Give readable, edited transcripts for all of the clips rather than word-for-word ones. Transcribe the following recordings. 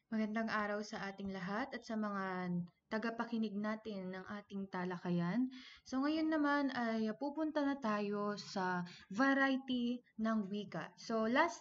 Magandang araw sa ating lahat at sa mga tagapakinig natin ng ating talakayan. So ngayon naman ay pupunta na tayo sa variety ng wika. So last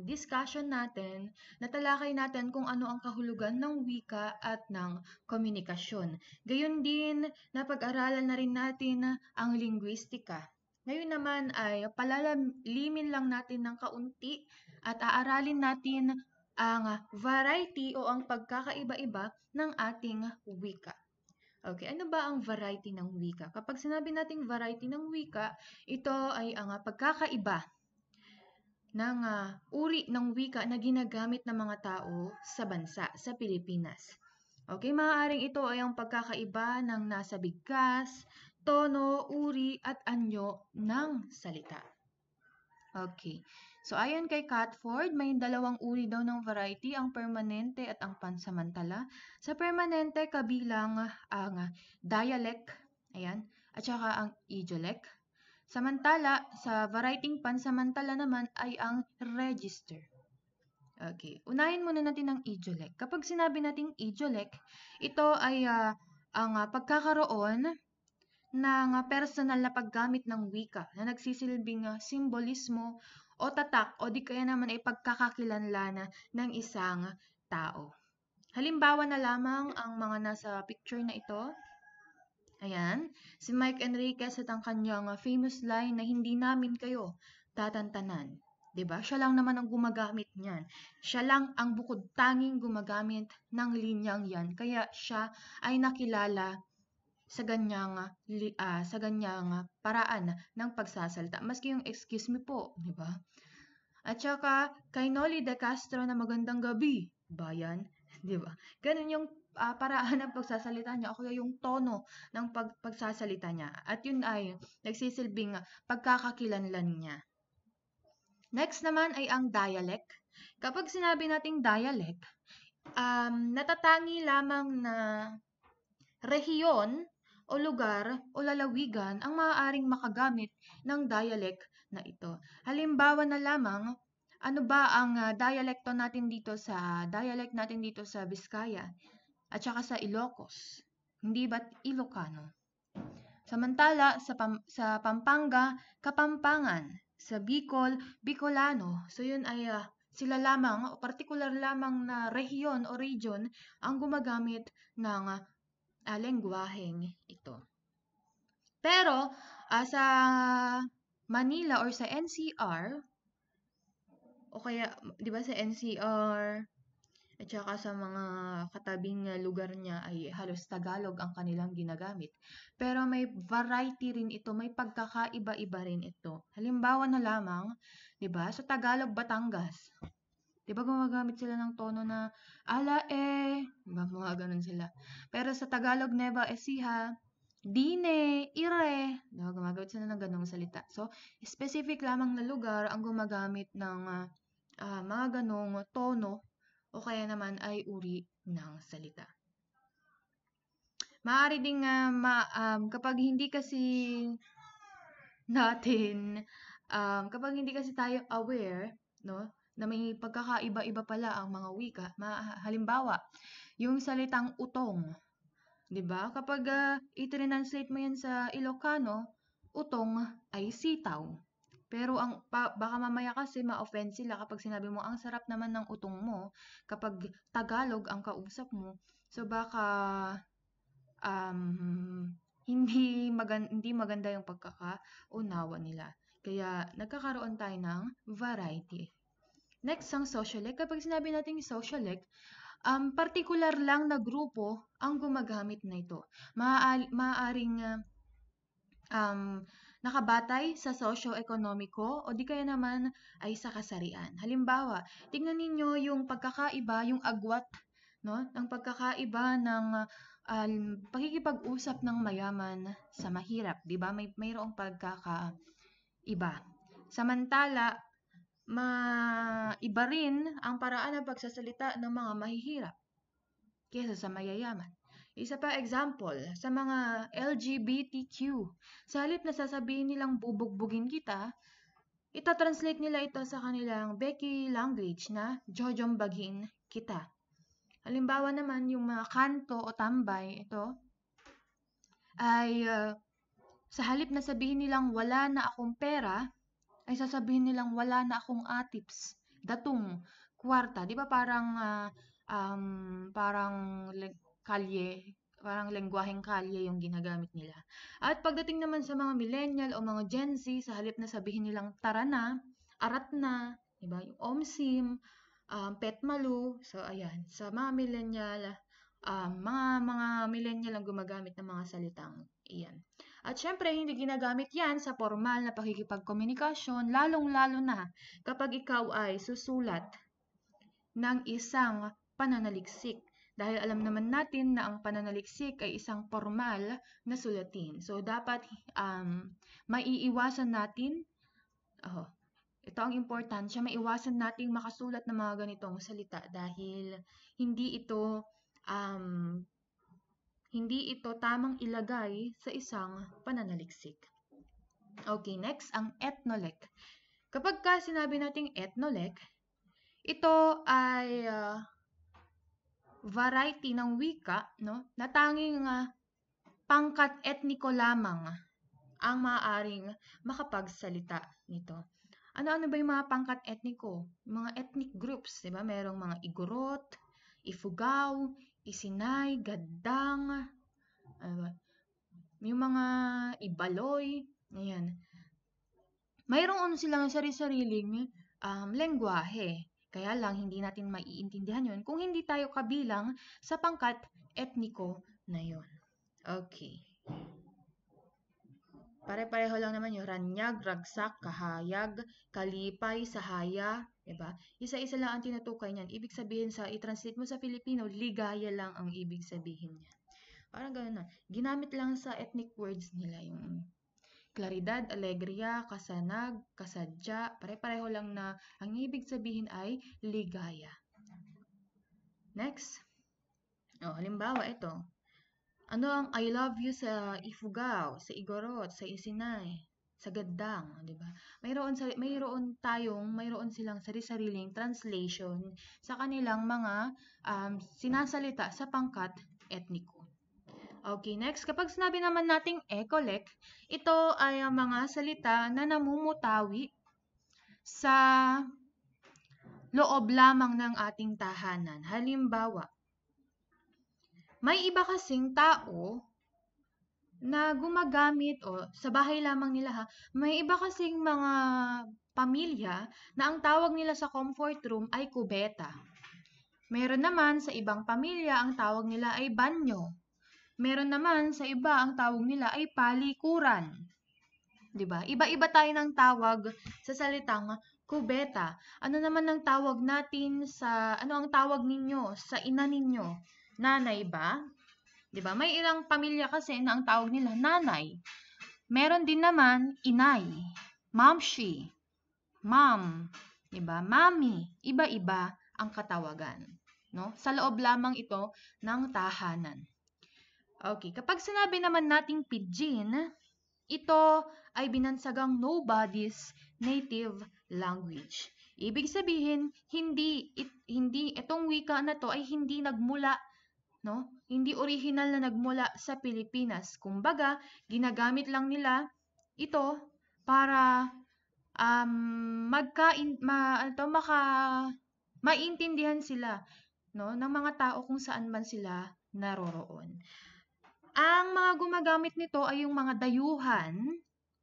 discussion natin, natalakay natin kung ano ang kahulugan ng wika at ng komunikasyon. Gayon din, napag-aralan na rin natin ang linguistika. Ngayon naman ay palalimin lang natin ng kaunti at aaralin natin ang variety o ang pagkakaiba-iba ng ating wika. Okay, ano ba ang variety ng wika? Kapag sinabi nating variety ng wika, ito ay ang pagkakaiba ng uri ng wika na ginagamit ng mga tao sa bansa, sa Pilipinas. Okay, maaaring ito ay ang pagkakaiba ng nasa bigkas, tono, uri at anyo ng salita. Okay. So, ayon kay Catford, may dalawang uri daw ng variety, ang permanente at ang pansamantala. Sa permanente, kabilang ang dialect, ayan, at saka ang idiolect. Samantala, sa variety pansamantala naman ay ang register. Okay. Unahin muna natin ang idiolect. Kapag sinabi nating idiolect, ito ay ang pagkakaroon ng personal na paggamit ng wika na nagsisilbing simbolismo o tatak o di kaya naman ay pagkakakilanlan ng isang tao. Halimbawa na lamang ang mga nasa picture na ito. Ayan, si Mike Enriquez at ang kanyang famous line na hindi namin kayo tatantanan. 'Di ba? Siya lang naman ang gumagamit niyan. Siya lang ang bukod tanging gumagamit ng linyang 'yan. Kaya siya ay nakilala sa ganyang paraan ng pagsasalita. Maski yung excuse me po, di ba? At saka kay Noli de Castro na magandang gabi, bayan, di ba? Ganun yung paraan ng pagsasalita niya o kaya yung tono ng pagsasalita niya. At yun ay nagsisilbing pagkakakilanlan niya. Next naman ay ang dialect. Kapag sinabi nating dialect, natatangi lamang na rehiyon o lugar o lalawigan ang maaaring makagamit ng dialect na ito. Halimbawa na lamang, ano ba ang dialect natin dito sa Biskaya at saka sa Ilocos? Hindi ba't Ilocano? Samantala sa Pampanga, Kapampangan, sa Bicol, Bicolano. So yun ay sila lamang o particular lamang na rehiyon o region ang gumagamit ng lengguwaheng ito. Pero sa Manila or sa NCR o kaya 'di ba sa NCR at saka sa mga katabing lugar niya ay halos Tagalog ang kanilang ginagamit. Pero may variety rin ito, may pagkakaiba-iba rin ito. Halimbawa na lamang, 'di ba, sa Tagalog Batangas. 'Di ba gumagamit sila ng tono na ala mga ganun sila. Pero sa Tagalog Nueva Ecija, dine, ire, 'di ba gumagamit sila ng ganung salita. So, specific lamang na lugar ang gumagamit ng mga ganong tono o kaya naman ay uri ng salita. Maaari ding kapag hindi kasi natin kapag hindi kasi tayo aware, no, na may pagkakaiba-iba pala ang mga wika. Halimbawa, yung salitang utong, 'di ba? Kapag i-translate mo 'yan sa Ilocano, utong ay sitaw. Pero baka mamaya kasi ma-offend sila kapag sinabi mo ang sarap naman ng utong mo kapag Tagalog ang kausap mo. So baka hindi maganda yung pagkakaunawa nila. Kaya nagkakaroon tayo ng variety. Next, ang socialite. Kapag sinabi natin socialite, partikular lang na grupo ang gumagamit na ito. Maaaring nakabatay sa socio-ekonomiko o di kaya naman ay sa kasarian. Halimbawa, tingnan ninyo yung pagkakaiba, yung agwat, no? Ng pagkakaiba ng pakikipag-usap ng mayaman sa mahirap, 'di ba? Mayroong pagkakaiba. Samantala, iba rin ang paraan ng pagsasalita ng mga mahihirap kaysa sa mayayaman. Isa pa example, sa mga LGBTQ, sa halip na sasabihin nilang bubugbugin kita, ita-translate nila ito sa kanilang Becky language na jojombagin kita. Halimbawa naman, yung mga kanto o tambay, ito, ay sa halip na sabihin nilang wala na akong pera, ay sasabihin nilang wala na akong atips, datong, kwarta. Di ba kalye, parang lengguwaheng kalye yung ginagamit nila. At pagdating naman sa mga millennial o mga Gen Z, sa halip na sabihin nilang tara na, arat na, di ba? Yung omsim, petmalu. So, ayan. Sa mga millennial, mga millennial ang gumagamit ng mga salitang iyan. At syempre, hindi ginagamit yan sa formal na pakikipagkomunikasyon, lalong-lalo na kapag ikaw ay susulat ng isang pananaliksik. Dahil alam naman natin na ang pananaliksik ay isang formal na sulatin. So, dapat maiiwasan natin, ito ang importansya, maiwasan nating makasulat ng mga ganitong salita dahil hindi ito tamang ilagay sa isang pananaliksik. Okay, next, ang ethnolek. Kapag sinabi nating ethnolek, ito ay variety ng wika, no, na tanging pangkat etniko lamang ang maaaring makapagsalita nito. Ano-ano ba yung mga pangkat etniko? Mga ethnic groups, di ba? Merong mga Igorot, Ifugao, Isinay, Gaddang, yung mga Ibaloy, ayan. Mayroon silang sari-sariling lengguwahe. Kaya lang, hindi natin maiintindihan yon kung hindi tayo kabilang sa pangkat etniko na yon. Okay. Pare-pareho lang naman yung ranyag, ragsak, kahayag, kalipay, sahaya, diba? Isa-isa lang ang tinutukoy niyan. Ibig sabihin i-translate mo sa Filipino, ligaya lang ang ibig sabihin niya. Parang gano'n na. Ginamit lang sa ethnic words nila yung klaridad, alegria, kasanag, kasadya, pare-pareho lang na ang ibig sabihin ay ligaya. Next. Halimbawa ito. Ano ang I love you sa Ifugao, sa Igorot, sa Isinay, sa Gaddang, di ba? Mayroon silang sari-sariling translation sa kanilang mga sinasalita sa pangkat etniko. Okay, next. Kapag sinabi naman nating ekolek, ito ay ang mga salita na namumutawi sa loob lamang ng ating tahanan. Halimbawa, may iba kasing tao na gumagamit sa bahay lamang nila may iba kasing mga pamilya na ang tawag nila sa comfort room ay kubeta. Meron naman sa ibang pamilya ang tawag nila ay banyo. Meron naman sa iba ang tawag nila ay palikuran. 'Di ba? Iba-iba tayo ng tawag sa salitang kubeta. Ano naman ang tawag natin ano ang tawag ninyo sa ina ninyo? Nanay ba? 'Di ba? May ilang pamilya kasi na ang tawag nila nanay. Meron din naman inay, mamshi, mom, 'di ba? Mami, iba-iba ang katawagan, no? Sa loob lamang ito ng tahanan. Okay, kapag sinabi naman nating pidgin, ito ay binansagang nobody's native language. Ibig sabihin, hindi itong wika na to ay hindi nagmula, no? Hindi original na nagmula sa Pilipinas. Kumbaga, ginagamit lang nila ito para maintindihan sila, no, ng mga tao kung saan man sila naroroon. Ang mga gumagamit nito ay yung mga dayuhan,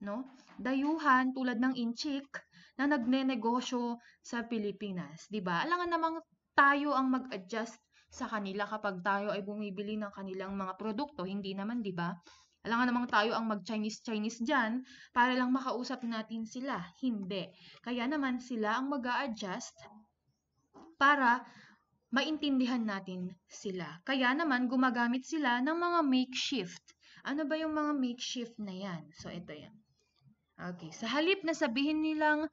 no? Dayuhan tulad ng inchik na nagnenegosyo sa Pilipinas, 'di ba? Alangan namang tayo ang mag-adjust sa kanila kapag tayo ay bumibili ng kanilang mga produkto, hindi naman, 'di ba? Alangan namang tayo ang mag-Chinese diyan para lang makausap natin sila. Hindi. Kaya naman sila ang mag-a-adjust para maintindihan natin sila. Kaya naman, gumagamit sila ng mga makeshift. Ano ba yung mga makeshift na yan? So, ito yan. Okay. Sa halip na sabihin nilang,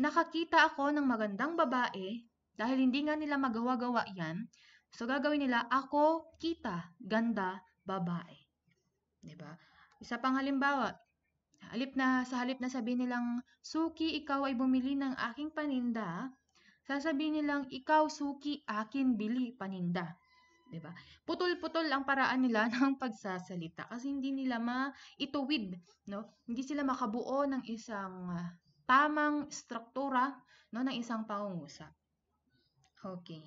nakakita ako ng magandang babae, dahil hindi nga nila magawa-gawa yan, so gagawin nila, ako kita, ganda, babae. Diba? Isa pang halimbawa, sa halip na sabihin nilang, Suki, ikaw ay bumili ng aking paninda, Sasabihin nilang, ikaw suki, akin bili, paninda. 'Di ba? Putol-putol ang paraan nila ng pagsasalita kasi hindi nila maituwid, no? Hindi sila makabuo ng isang tamang struktura, no, ng isang pangungusap. Okay.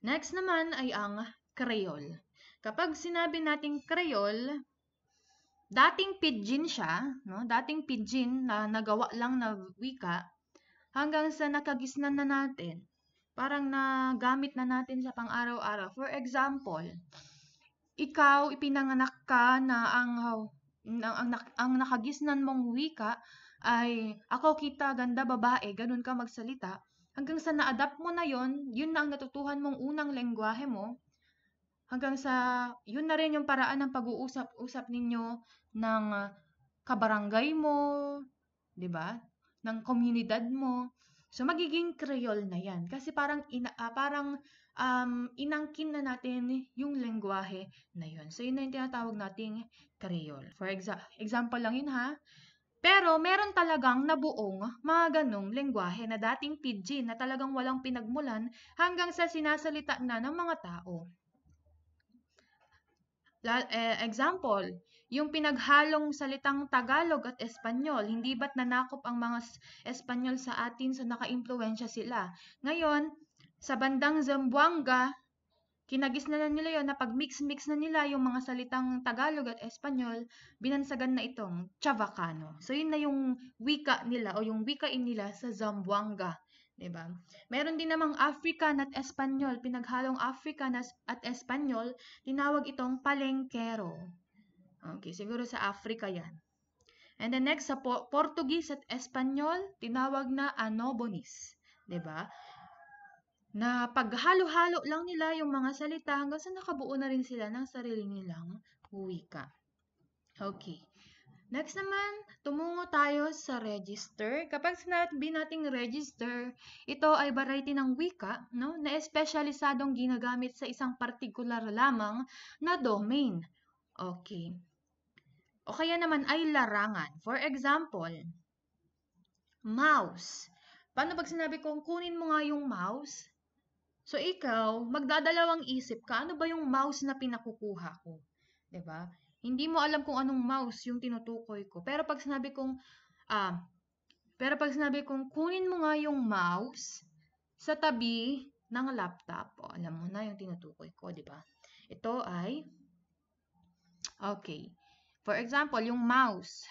Next naman ay ang Creole. Kapag sinabi nating Creole, dating pidgin siya, no? Dating pidgin na nagawa lang na wika hanggang sa nakagisnan na natin. Parang nagamit na natin sa pang-araw-araw. For example, ikaw ipinanganak ka na ang nakagisnan mong wika ay ako kita ganda babae, ganun ka magsalita. Hanggang sa na-adapt mo na yun na ang natutuhan mong unang lengguwahe mo. Hanggang sa yun na rin yung paraan ng pag-uusap-usap ninyo ng kabarangay mo, 'di ba? Ng komunidad mo. So magiging Creole na 'yan kasi parang inangkin na natin yung lengguwahe na 'yon. So yun na yung tinatawag nating Creole. For example lang yun ha. Pero meron talagang nabuong mga ganong lengguwahe na dating pidgin na talagang walang pinagmulan hanggang sa sinasalita na ng mga tao. Example, yung pinaghalong salitang Tagalog at Espanyol, hindi ba't nanakop ang mga Espanyol sa atin so naka-impluwensya sila? Ngayon, sa bandang Zamboanga, kinagisnan na nila yon na pag-mix-mix na nila yung mga salitang Tagalog at Espanyol, binansagan na itong Chavacano. So yun na yung wika nila o yung wikain nila sa Zamboanga. Diba? Meron din namang African at Espanyol, pinaghalong African at Espanyol, tinawag itong Palengkero. Okay, siguro sa Africa yan. And then next, sa Portuguese at Espanyol, tinawag na Anobonis. Diba? Na paghalo-halo lang nila yung mga salita hanggang sa nakabuo na rin sila ng sarili nilang wika. Okay. Next naman, tumungo tayo sa register. Kapag sinabi nating register, ito ay variety ng wika, no, na espesyalisadong ginagamit sa isang partikular lamang na domain. Okay. O kaya naman ay larangan. For example, mouse. Paano pag sinabi kong kunin mo nga yung mouse? So ikaw, magdadalawang isip ka, ano ba yung mouse na pinakukuha ko? 'Di ba? Hindi mo alam kung anong mouse yung tinutukoy ko. Pero pag sinabi kong kunin mo nga yung mouse sa tabi ng laptop, alam mo na yung tinutukoy ko, 'di ba? Ito ay okay. For example, yung mouse.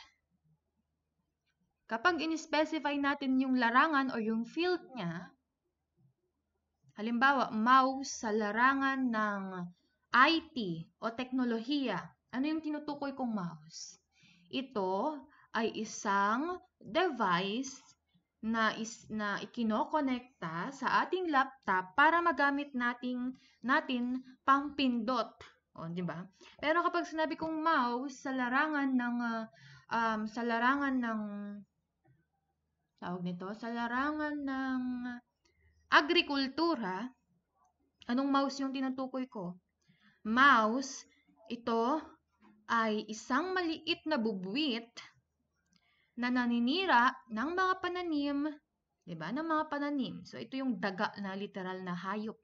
Kapag in-specify natin yung larangan o yung field niya, halimbawa, mouse sa larangan ng IT o teknolohiya. Ano yung tinutukoy kong mouse? Ito ay isang device na ikinokonekta sa ating laptop para magamit natin pampindot. O, di ba? Pero kapag sinabi kong mouse sa larangan ng agrikultura, anong mouse yung tinutukoy ko? Mouse, ito ay isang maliit na bubuwit na naninira ng mga pananim, 'di ba? Ng mga pananim. So ito yung daga na literal na hayop,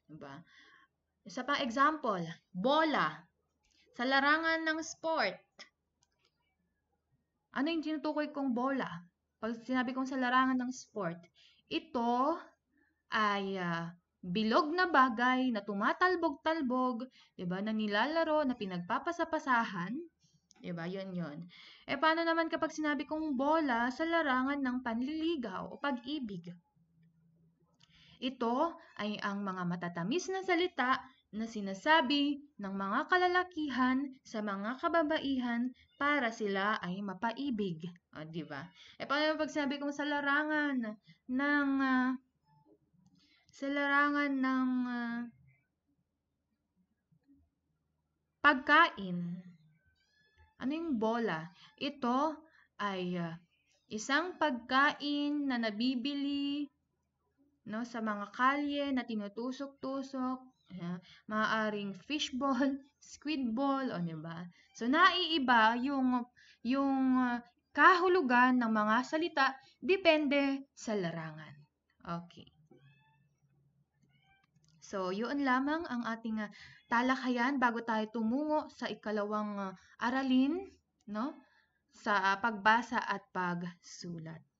'di ba? Isa pang example, bola sa larangan ng sport. Ano yung tinutukoy kong bola? Pag sinabi kong sa larangan ng sport, ito ay bilog na bagay na tumatalbog-talbog, 'di ba? Na nilalaro, na pinagpapasapasahan, 'di ba? 'Yun. Paano naman kapag sinabi kong bola sa larangan ng panliligaw o pag-ibig? Ito ay ang mga matatamis na salita na sinasabi ng mga kalalakihan sa mga kababaihan para sila ay mapaibig. O, 'di ba? Paano pag sinabi kong sa larangan ng pagkain? Ano yung bola? Ito ay isang pagkain na nabibili, no, sa mga kalye na tinutusok-tusok, maaaring fishball, squid ball, o diba? So naiiba yung kahulugan ng mga salita depende sa larangan. Okay. So, yun lamang ang ating talakayan bago tayo tumungo sa ikalawang aralin, no? Sa pagbasa at pagsulat.